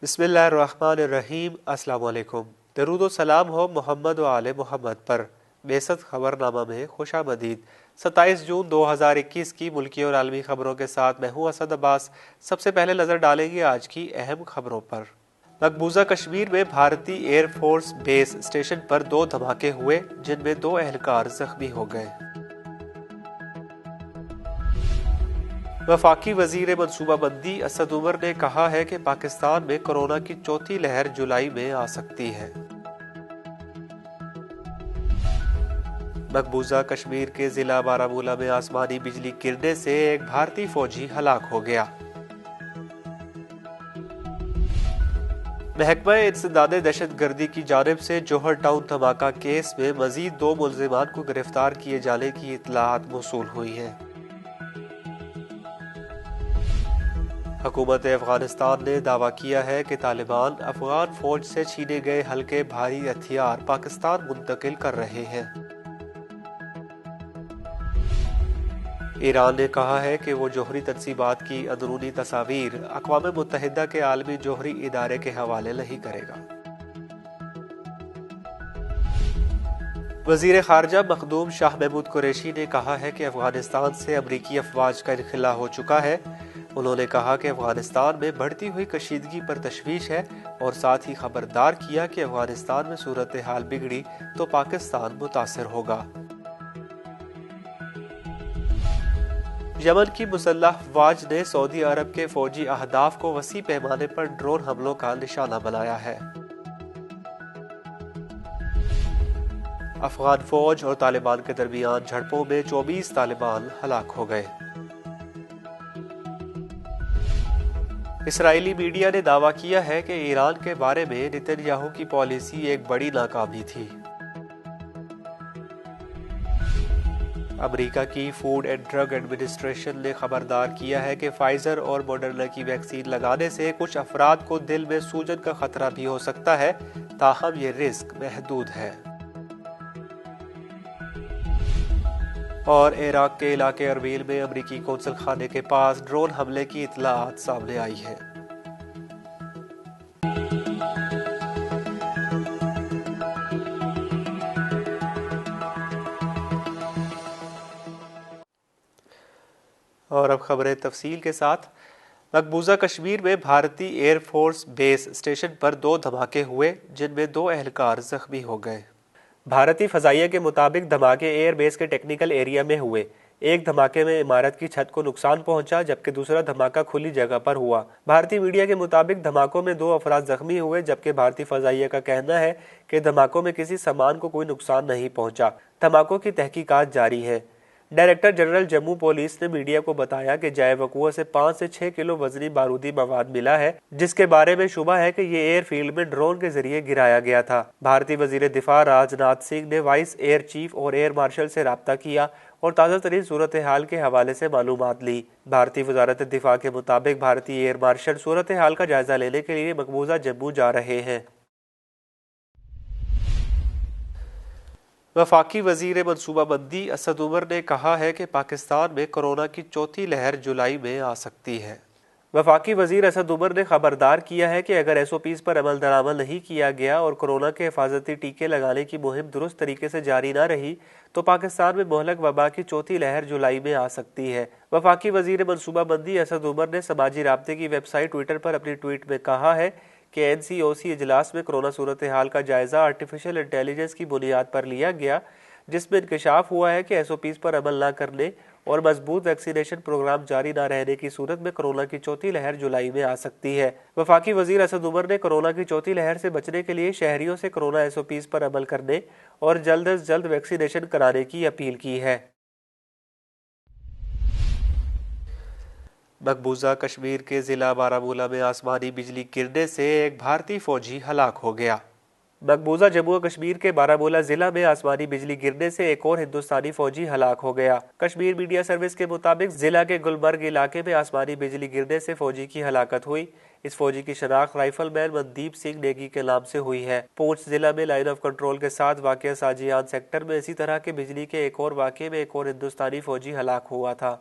بسم اللہ الرحمن الرحیم۔ السلام علیکم۔ درود و سلام ہو محمد و آل محمد پر۔ بیست خبر نامہ میں خوش آمدید۔ 27 جون 2021 کی ملکی اور عالمی خبروں کے ساتھ میں ہوں اسد عباس۔ سب سے پہلے نظر ڈالیں گے آج کی اہم خبروں پر۔ مقبوضہ کشمیر میں بھارتی ایئر فورس بیس اسٹیشن پر 2 دھماکے ہوئے جن میں 2 اہلکار زخمی ہو گئے۔ وفاقی وزیر منصوبہ بندی اسد عمر نے کہا ہے کہ پاکستان میں کورونا کی چوتھی لہر جولائی میں آ سکتی ہے۔ مقبوضہ کشمیر کے ضلع بارہمولہ میں آسمانی بجلی گرنے سے ایک بھارتی فوجی ہلاک ہو گیا۔ محکمہ انسداد دہشت گردی کی جانب سے جوہر ٹاؤن دھماکہ کیس میں مزید 2 ملزمان کو گرفتار کیے جانے کی اطلاعات موصول ہوئی ہیں۔ حکومت افغانستان نے دعویٰ کیا ہے کہ طالبان افغان فوج سے چھینے گئے ہلکے بھاری ہتھیار پاکستان منتقل کر رہے ہیں۔ ایران نے کہا ہے کہ وہ جوہری تنصیبات کی اندرونی تصاویر اقوام متحدہ کے عالمی جوہری ادارے کے حوالے نہیں کرے گا۔ وزیر خارجہ مخدوم شاہ محمود قریشی نے کہا ہے کہ افغانستان سے امریکی افواج کا انخلا ہو چکا ہے۔ انہوں نے کہا کہ افغانستان میں بڑھتی ہوئی کشیدگی پر تشویش ہے اور ساتھ ہی خبردار کیا کہ افغانستان میں صورتحال بگڑی تو پاکستان متاثر ہوگا۔ یمن کی مسلح افواج نے سعودی عرب کے فوجی اہداف کو وسیع پیمانے پر ڈرون حملوں کا نشانہ بنایا ہے۔ افغان فوج اور طالبان کے درمیان جھڑپوں میں 24 طالبان ہلاک ہو گئے۔ اسرائیلی میڈیا نے دعویٰ کیا ہے کہ ایران کے بارے میں نتن یاہو کی پالیسی ایک بڑی ناکامی تھی۔ امریکہ کی فوڈ اینڈ ڈرگ ایڈمنسٹریشن نے خبردار کیا ہے کہ فائزر اور موڈرنا کی ویکسین لگانے سے کچھ افراد کو دل میں سوجن کا خطرہ بھی ہو سکتا ہے، تاہم یہ رسک محدود ہے۔ اور عراق کے علاقے اربیل میں امریکی قونصل خانے کے پاس ڈرون حملے کی اطلاعات سامنے آئی ہیں۔ اور اب خبریں تفصیل کے ساتھ۔ مقبوضہ کشمیر میں بھارتی ایئر فورس بیس اسٹیشن پر 2 دھماکے ہوئے جن میں 2 اہلکار زخمی ہو گئے۔ بھارتی فضائیہ کے مطابق دھماکے ایئر بیس کے ٹیکنیکل ایریا میں ہوئے۔ ایک دھماکے میں عمارت کی چھت کو نقصان پہنچا جبکہ دوسرا دھماکہ کھلی جگہ پر ہوا۔ بھارتی میڈیا کے مطابق دھماکوں میں 2 افراد زخمی ہوئے جبکہ بھارتی فضائیہ کا کہنا ہے کہ دھماکوں میں کسی سامان کو کوئی نقصان نہیں پہنچا۔ دھماکوں کی تحقیقات جاری ہے۔ ڈائریکٹر جنرل جموں پولیس نے میڈیا کو بتایا کہ جائے وقوع سے 5 سے 6 کلو وزنی بارودی مواد ملا ہے جس کے بارے میں شبہ ہے کہ یہ ایئر فیلڈ میں ڈرون کے ذریعے گرایا گیا تھا۔ بھارتی وزیر دفاع راج ناتھ سنگھ نے وائس ایئر چیف اور ایئر مارشل سے رابطہ کیا اور تازہ ترین صورتحال کے حوالے سے معلومات لی۔ بھارتی وزارت دفاع کے مطابق بھارتی ایئر مارشل صورتحال کا جائزہ لینے کے لیے مقبوضہ جموں جا رہے ہیں۔ وفاقی وزیر منصوبہ بندی اسد عمر نے کہا ہے کہ پاکستان میں کورونا کی چوتھی لہر جولائی میں آ سکتی ہے۔ وفاقی وزیر اسد عمر نے خبردار کیا ہے کہ اگر SOPs پر عمل درآمد نہیں کیا گیا اور کورونا کے حفاظتی ٹیکے لگانے کی مہم درست طریقے سے جاری نہ رہی تو پاکستان میں مہلک وبا کی چوتھی لہر جولائی میں آ سکتی ہے۔ وفاقی وزیر منصوبہ بندی اسد عمر نے سماجی رابطے کی ویب سائٹ ٹویٹر پر اپنی ٹویٹ میں کہا ہے کہ NCOC اجلاس میں کورونا صورتحال کا جائزہ آرٹیفیشل انٹیلیجنس کی بنیاد پر لیا گیا جس میں انکشاف ہوا ہے کہ SOPs پر عمل نہ کرنے اور مضبوط ویکسینیشن پروگرام جاری نہ رہنے کی صورت میں کورونا کی چوتھی لہر جولائی میں آ سکتی ہے۔ وفاقی وزیر اسد عمر نے کورونا کی چوتھی لہر سے بچنے کے لیے شہریوں سے کورونا SOPs پر عمل کرنے اور جلد از جلد ویکسینیشن کرانے کی اپیل کی ہے۔ مقبوضہ کشمیر کے ضلع بارہمولہ میں آسمانی بجلی گرنے سے ایک بھارتی فوجی ہلاک ہو گیا۔ مقبوضہ جموں و کشمیر کے بارہمولہ ضلع میں آسمانی بجلی گرنے سے ایک اور ہندوستانی فوجی ہلاک ہو گیا۔ کشمیر میڈیا سروس کے مطابق ضلع کے گلبرگ علاقے میں آسمانی بجلی گرنے سے فوجی کی ہلاکت ہوئی۔ اس فوجی کی شناخت رائفل مین مندیپ سنگھ نیگی کے نام سے ہوئی ہے۔ پونچھ ضلع میں لائن آف کنٹرول کے ساتھ واقع ساجیان سیکٹر میں اسی طرح کے بجلی کے ایک اور واقعے میں ایک اور ہندوستانی فوجی ہلاک ہوا تھا۔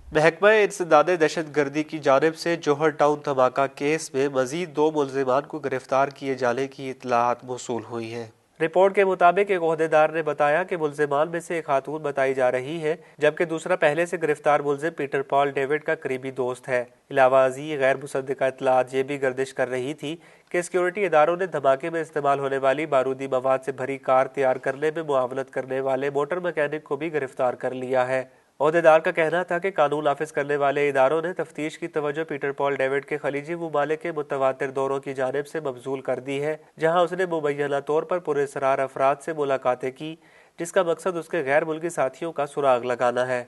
محکمہ انسداد دہشت گردی کی جانب سے جوہر ٹاؤن دھماکہ کیس میں مزید 2 ملزمان کو گرفتار کیے جانے کی اطلاعات موصول ہوئی ہیں۔ رپورٹ کے مطابق ایک عہدیدار نے بتایا کہ ملزمان میں سے ایک خاتون بتائی جا رہی ہے، جبکہ دوسرا پہلے سے گرفتار ملزم پیٹر پال ڈیوڈ کا قریبی دوست ہے۔ علاوہ ازیں غیر مصدقہ اطلاعات یہ بھی گردش کر رہی تھی کہ سیکیورٹی اداروں نے دھماکے میں استعمال ہونے والی بارودی مواد سے بھری کار تیار کرنے میں معاونت کرنے والے موٹر میکینک کو بھی گرفتار کر لیا ہے۔ عہدیدار کا کہنا تھا کہ قانون نافذ کرنے والے اداروں نے تفتیش کی توجہ پیٹر پال ڈیوڈ کے خلیجی ممالک کے متواتر دوروں کی جانب سے مبذول کر دی ہے، جہاں اس نے مبینہ طور پر پراسرار افراد سے ملاقاتیں کی، جس کا مقصد اس کے غیر ملکی ساتھیوں کا سراغ لگانا ہے۔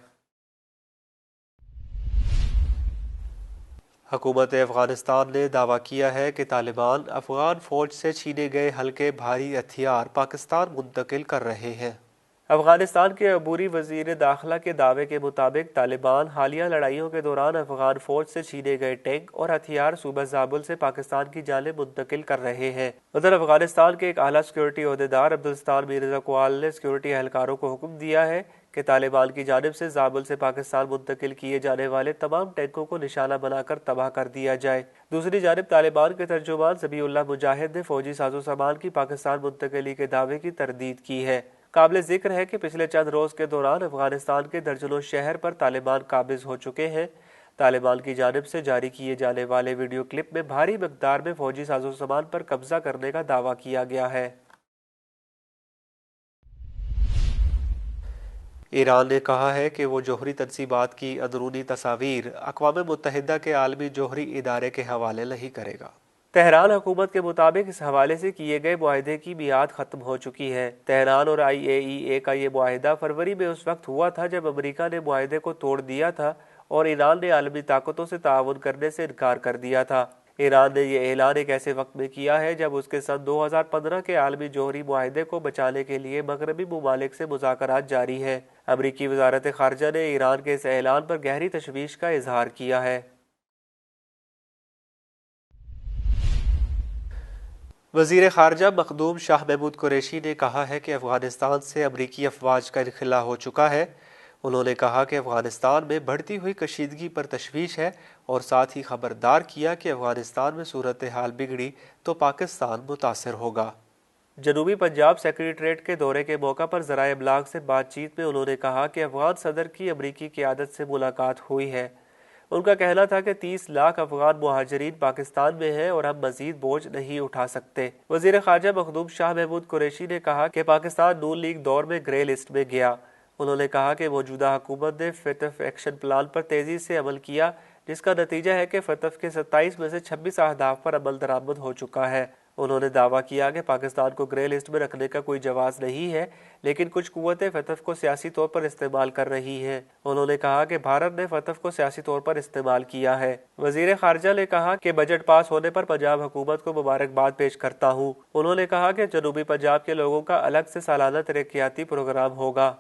حکومت افغانستان نے دعویٰ کیا ہے کہ طالبان افغان فوج سے چھینے گئے ہلکے بھاری ہتھیار پاکستان منتقل کر رہے ہیں۔ افغانستان کے عبوری وزیر داخلہ کے دعوے کے مطابق طالبان حالیہ لڑائیوں کے دوران افغان فوج سے چھینے گئے ٹینک اور ہتھیار صوبہ زابل سے پاکستان کی جانب منتقل کر رہے ہیں۔ ادھر افغانستان کے ایک اعلیٰ سیکورٹی عہدیدار عبدالستار مرزا کوال نے سیکورٹی اہلکاروں کو حکم دیا ہے کہ طالبان کی جانب سے زابل سے پاکستان منتقل کیے جانے والے تمام ٹینکوں کو نشانہ بنا کر تباہ کر دیا جائے۔ دوسری جانب طالبان کے ترجمان ذبیح اللہ مجاہد نے فوجی ساز و سامان کی پاکستان منتقلی کے دعوے کی تردید کی ہے۔ قابل ذکر ہے کہ پچھلے چند روز کے دوران افغانستان کے درجنوں شہر پر طالبان قابض ہو چکے ہیں۔ طالبان کی جانب سے جاری کیے جانے والے ویڈیو کلپ میں بھاری مقدار میں فوجی ساز و سامان پر قبضہ کرنے کا دعویٰ کیا گیا ہے۔ ایران نے کہا ہے کہ وہ جوہری تنصیبات کی اندرونی تصاویر اقوام متحدہ کے عالمی جوہری ادارے کے حوالے نہیں کرے گا۔ تہران حکومت کے مطابق اس حوالے سے کیے گئے معاہدے کی میعاد ختم ہو چکی ہے۔ تہران اور IAEA کا یہ معاہدہ فروری میں اس وقت ہوا تھا جب امریکہ نے معاہدے کو توڑ دیا تھا اور ایران نے عالمی طاقتوں سے تعاون کرنے سے انکار کر دیا تھا۔ ایران نے یہ اعلان ایک ایسے وقت میں کیا ہے جب اس کے سن 2015 کے عالمی جوہری معاہدے کو بچانے کے لیے مغربی ممالک سے مذاکرات جاری ہیں۔ امریکی وزارت خارجہ نے ایران کے اس اعلان پر گہری تشویش کا اظہار کیا ہے۔ وزیر خارجہ مخدوم شاہ محمود قریشی نے کہا ہے کہ افغانستان سے امریکی افواج کا انخلا ہو چکا ہے۔ انہوں نے کہا کہ افغانستان میں بڑھتی ہوئی کشیدگی پر تشویش ہے اور ساتھ ہی خبردار کیا کہ افغانستان میں صورتحال بگڑی تو پاکستان متاثر ہوگا۔ جنوبی پنجاب سیکریٹریٹ کے دورے کے موقع پر ذرائع ابلاغ سے بات چیت میں انہوں نے کہا کہ افغان صدر کی امریکی قیادت سے ملاقات ہوئی ہے۔ ان کا کہنا تھا کہ 30 لاکھ افغان مہاجرین پاکستان میں ہیں اور ہم مزید بوجھ نہیں اٹھا سکتے۔ وزیر خارجہ مخدوم شاہ محمود قریشی نے کہا کہ پاکستان نون لیگ دور میں گرے لسٹ میں گیا۔ انہوں نے کہا کہ موجودہ حکومت نے فتح ایکشن پلان پر تیزی سے عمل کیا، جس کا نتیجہ ہے کہ فتح کے 27 میں سے 26 اہداف پر عمل درآمد ہو چکا ہے۔ انہوں نے دعویٰ کیا کہ پاکستان کو گرے لسٹ میں رکھنے کا کوئی جواز نہیں ہے، لیکن کچھ قوتیں فتح کو سیاسی طور پر استعمال کر رہی ہیں۔ انہوں نے کہا کہ بھارت نے فتح کو سیاسی طور پر استعمال کیا ہے۔ وزیر خارجہ نے کہا کہ بجٹ پاس ہونے پر پنجاب حکومت کو مبارکباد پیش کرتا ہوں۔ انہوں نے کہا کہ جنوبی پنجاب کے لوگوں کا الگ سے سالانہ ترقیاتی پروگرام ہوگا۔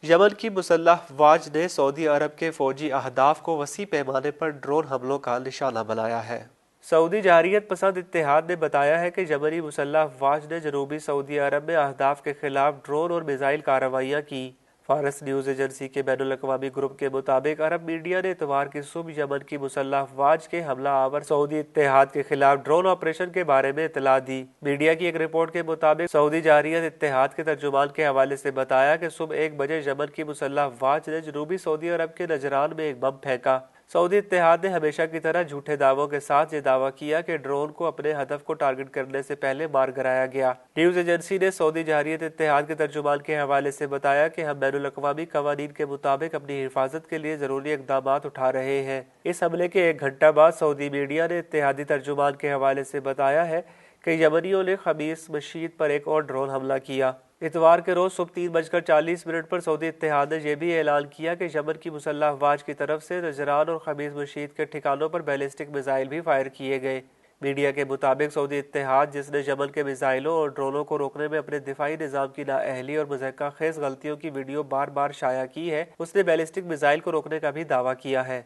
یمن کی مسلح افواج نے سعودی عرب کے فوجی اہداف کو وسیع پیمانے پر ڈرون حملوں کا نشانہ بنایا ہے۔ سعودی جارحیت پسند اتحاد نے بتایا ہے کہ یمنی مسلح افواج نے جنوبی سعودی عرب میں اہداف کے خلاف ڈرون اور میزائل کارروائیاں کی۔ فارس نیوز ایجنسی کے بین الاقوامی گروپ کے مطابق عرب میڈیا نے اتوار کی صبح یمن کی مسلح افواج کے حملہ آور سعودی اتحاد کے خلاف ڈرون آپریشن کے بارے میں اطلاع دی۔ میڈیا کی ایک رپورٹ کے مطابق سعودی جارحیت اتحاد کے ترجمان کے حوالے سے بتایا کہ صبح 1 بجے یمن کی مسلح افواج نے جنوبی سعودی عرب کے نجران میں ایک بم پھینکا۔ سعودی اتحاد نے ہمیشہ کی طرح جھوٹے دعووں کے ساتھ یہ دعویٰ کیا کہ ڈرون کو اپنے ہدف کو ٹارگٹ کرنے سے پہلے مار گرایا گیا۔ نیوز ایجنسی نے سعودی جارحیت اتحاد کے ترجمان کے حوالے سے بتایا کہ ہم بین الاقوامی قوانین کے مطابق اپنی حفاظت کے لیے ضروری اقدامات اٹھا رہے ہیں۔ اس حملے کے 1 گھنٹہ بعد سعودی میڈیا نے اتحادی ترجمان کے حوالے سے بتایا ہے کہ یمنیوں نے خمیس مشیط پر ایک اور ڈرون حملہ کیا۔ اتوار کے روز صبح 3:40 پر سعودی اتحاد نے یہ بھی اعلان کیا کہ یمن کی مسلح افواج کی طرف سے نجران اور خمیس مشیط کے ٹھکانوں پر بیلسٹک میزائل بھی فائر کیے گئے۔ میڈیا کے مطابق سعودی اتحاد، جس نے یمن کے میزائلوں اور ڈرونوں کو روکنے میں اپنے دفاعی نظام کی نااہلی اور مضحکہ خیز غلطیوں کی ویڈیو بار بار شائع کی ہے، اس نے بیلسٹک میزائل کو روکنے کا بھی دعویٰ کیا ہے۔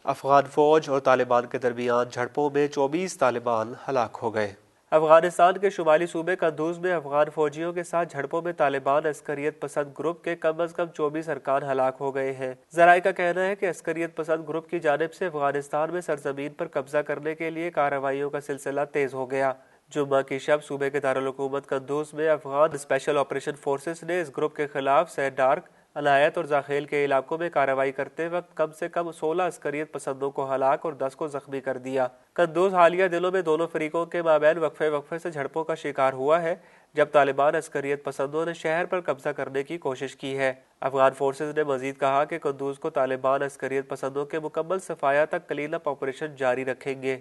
افغان فوج اور طالبان کے درمیان جھڑپوں میں 24 طالبان ہلاک ہو گئے۔ افغانستان کے شمالی صوبے قندوز میں افغان فوجیوں کے ساتھ جھڑپوں میں طالبان عسکریت پسند گروپ کے کم از کم 24 ارکان ہلاک ہو گئے ہیں۔ ذرائع کا کہنا ہے کہ عسکریت پسند گروپ کی جانب سے افغانستان میں سرزمین پر قبضہ کرنے کے لیے کارروائیوں کا سلسلہ تیز ہو گیا۔ جمعہ کی شب صوبے کے دارالحکومت قندوز میں افغان اسپیشل آپریشن فورسز نے اس گروپ کے خلاف سینڈارک، عنایت اور زاخیل کے علاقوں میں کارروائی کرتے وقت کم سے کم 16 عسکریت پسندوں کو ہلاک اور 10 کو زخمی کر دیا۔ قندوز حالیہ دنوں میں دونوں فریقوں کے مابین وقفے سے جھڑپوں کا شکار ہوا ہے، جب طالبان عسکریت پسندوں نے شہر پر قبضہ کرنے کی کوشش کی ہے۔ افغان فورسز نے مزید کہا کہ قندوز کو طالبان عسکریت پسندوں کے مکمل صفایا تک کلین اپ آپریشن جاری رکھیں گے۔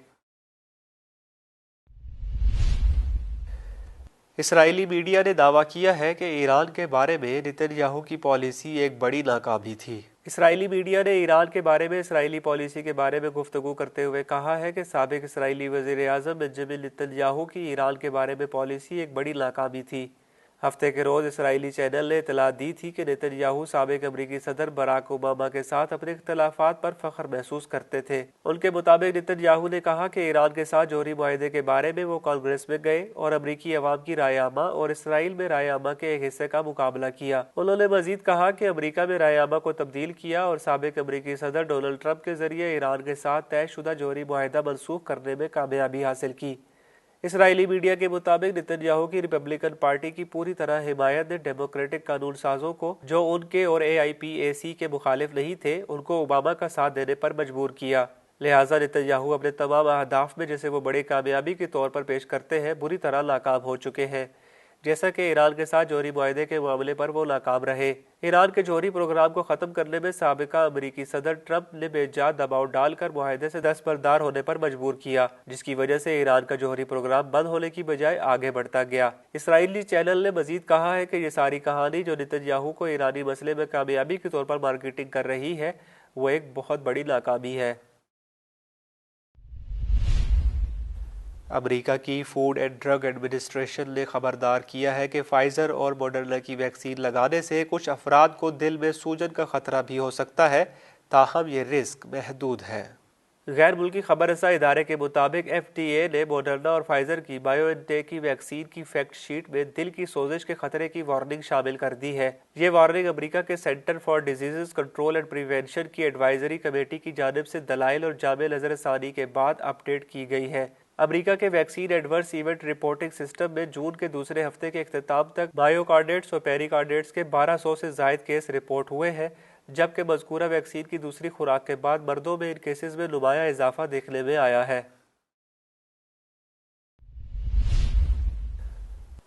اسرائیلی میڈیا نے دعویٰ کیا ہے کہ ایران کے بارے میں نتن یاہو کی پالیسی ایک بڑی ناکامی تھی۔ اسرائیلی میڈیا نے ایران کے بارے میں اسرائیلی پالیسی کے بارے میں گفتگو کرتے ہوئے کہا ہے کہ سابق اسرائیلی وزیر اعظم بنجمن نتن یاہو کی ایران کے بارے میں پالیسی ایک بڑی ناکامی تھی۔ ہفتے کے روز اسرائیلی چینل نے اطلاع دی تھی کہ نتن یاہو سابق امریکی صدر براک اوباما کے ساتھ اپنے اختلافات پر فخر محسوس کرتے تھے۔ ان کے مطابق نتن یاہو نے کہا کہ ایران کے ساتھ جوہری معاہدے کے بارے میں وہ کانگریس میں گئے اور امریکی عوام کی رائے عامہ اور اسرائیل میں رائے عامہ کے ایک حصے کا مقابلہ کیا۔ انہوں نے مزید کہا کہ امریکہ میں رائے عامہ کو تبدیل کیا اور سابق امریکی صدر ڈونلڈ ٹرمپ کے ذریعے ایران کے ساتھ طے شدہ جوہری معاہدہ منسوخ کرنے میں کامیابی حاصل کی۔ اسرائیلی میڈیا کے مطابق نتن یاہو کی ریپبلکن پارٹی کی پوری طرح حمایت نے ڈیموکریٹک قانون سازوں کو، جو ان کے اور AIPAC کے مخالف نہیں تھے، ان کو اوباما کا ساتھ دینے پر مجبور کیا۔ لہٰذا نتن یاہو اپنے تمام اہداف میں جسے وہ بڑی کامیابی کے طور پر پیش کرتے ہیں بری طرح ناکام ہو چکے ہیں، جیسا کہ ایران کے ساتھ جوہری معاہدے کے معاملے پر وہ ناکام رہے۔ ایران کے جوہری پروگرام کو ختم کرنے میں سابقہ امریکی صدر ٹرمپ نے بے جا دباؤ ڈال کر معاہدے سے دستبردار ہونے پر مجبور کیا، جس کی وجہ سے ایران کا جوہری پروگرام بند ہونے کی بجائے آگے بڑھتا گیا۔ اسرائیلی چینل نے مزید کہا ہے کہ یہ ساری کہانی جو نتن یاہو کو ایرانی مسئلے میں کامیابی کے طور پر مارکیٹنگ کر رہی ہے، وہ ایک بہت بڑی ناکامی ہے۔ امریکہ کی فوڈ اینڈ ڈرگ ایڈمنسٹریشن نے خبردار کیا ہے کہ فائزر اور موڈرنا کی ویکسین لگانے سے کچھ افراد کو دل میں سوجن کا خطرہ بھی ہو سکتا ہے، تاہم یہ رسک محدود ہے۔ غیر ملکی خبر رساں ادارے کے مطابق FDA نے موڈرنا اور فائزر کی بائیو این ٹیک کی ویکسین کی فیکٹ شیٹ میں دل کی سوزش کے خطرے کی وارننگ شامل کر دی ہے۔ یہ وارننگ امریکہ کے centre for disease control and prevention کی ایڈوائزری کمیٹی کی جانب سے دلائل اور جامع نظر ثانی کے بعد اپ ڈیٹ کی گئی ہے۔ امریکہ کے vaccine adverse event reporting system میں جون کے دوسرے ہفتے کے اختتام تک مائیوکارڈائٹس اور پیریکارڈائٹس کے 1200 سے زائد کیس رپورٹ ہوئے ہیں، جبکہ مذکورہ ویکسین کی دوسری خوراک کے بعد مردوں میں ان کیسز میں نمایاں اضافہ دیکھنے میں آیا ہے۔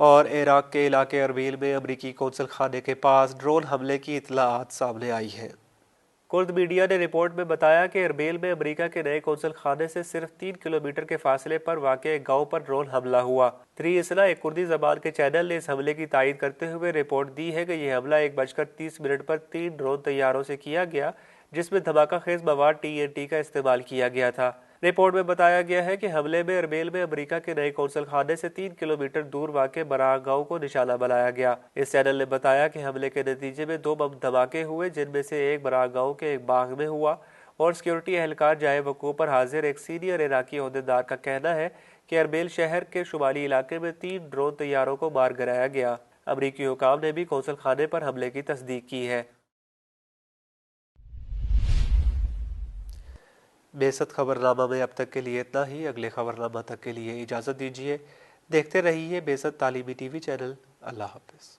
اور عراق کے علاقے اربیل میں امریکی قونصل خانے کے پاس ڈرون حملے کی اطلاعات سامنے آئی ہیں۔ کرد میڈیا نے رپورٹ میں بتایا کہ اربیل میں امریکہ کے نئے قونصل خانے سے صرف 3 کلومیٹر کے فاصلے پر واقع ایک گاؤں پر ڈرون حملہ ہوا۔ تری اسنا، ایک کردی زبان کے چینل نے اس حملے کی تائید کرتے ہوئے رپورٹ دی ہے کہ یہ حملہ 1:30 پر 3 ڈرون طیاروں سے کیا گیا، جس میں دھماکہ خیز مواد TNT کا استعمال کیا گیا تھا۔ رپورٹ میں بتایا گیا ہے کہ حملے میں اربیل میں امریکہ کے نئے قونصل خانے سے 3 کلومیٹر دور واقع براہ گاؤں کو نشانہ بنایا گیا۔ اس چینل نے بتایا کہ حملے کے نتیجے میں 2 بم دھماکے ہوئے، جن میں سے ایک براہ گاؤں کے ایک باغ میں ہوا، اور سیکورٹی اہلکار جائے وقوع پر حاضر ایک سینئر عراقی عہدیدار کا کہنا ہے کہ اربیل شہر کے شمالی علاقے میں 3 ڈرون طیاروں کو مار گرایا گیا۔ امریکی حکام نے بھی قونصل خانے پر حملے کی تصدیق کی ہے۔ بیست خبرنامہ میں اب تک کے لیے اتنا ہی۔ اگلے خبرنامہ تک کے لیے اجازت دیجیے۔ دیکھتے رہیے بیست تعلیمی TV چینل۔ اللہ حافظ۔